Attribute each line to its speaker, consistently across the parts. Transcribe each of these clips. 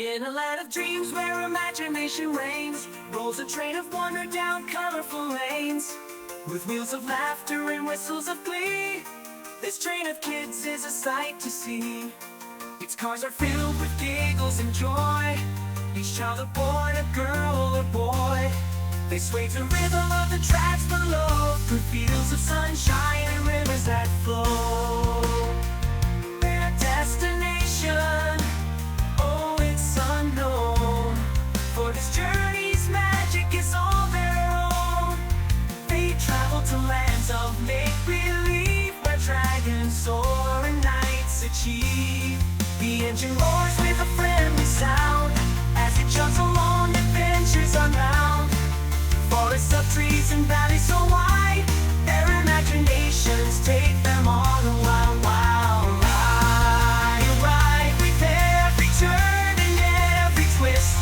Speaker 1: In a land of dreams where imagination reigns, rolls a train of wonder down colorful lanes. With wheels of laughter and whistles of glee, this train of kids is a sight to see. Its cars are filled with giggles and joy, each child a boy, a girl or boy. They sway to rhythm of the tracks below, through fields of sunshine and rivers that flow. Their destination, oh, it's unknown, for this journey's magic is all their own. They travel to lands of make-believe, where dragons soar and knights achieve. The engine roars with a friendly sound, as it chugs along adventures unbound. Forests of trees and valleys so wide, their imaginations take them on a wild, wild ride. Ride with every turn and every twist.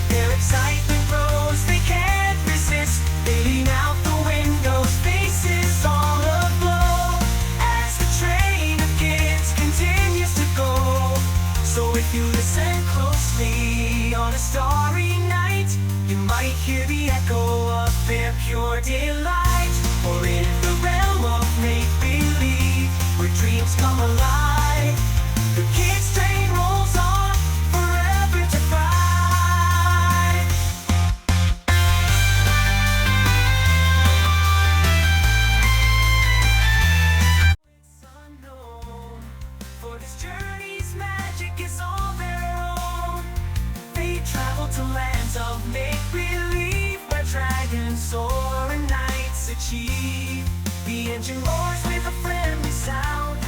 Speaker 1: Their excitement grows, they can't resist. They lean out the windows, faces all aglow, as the train of kids continues to go. So if you listen closely on a starry night, you might hear the echo of their pure delight. Or in the realm of make-believe, where dreams come alive, the kids' train rolls on, forever to find. It's unknown, for this journey's magic is all their own. They travel to lands of make-believe, where dragons soar and knights achieve. The engine roars with a friendly sound,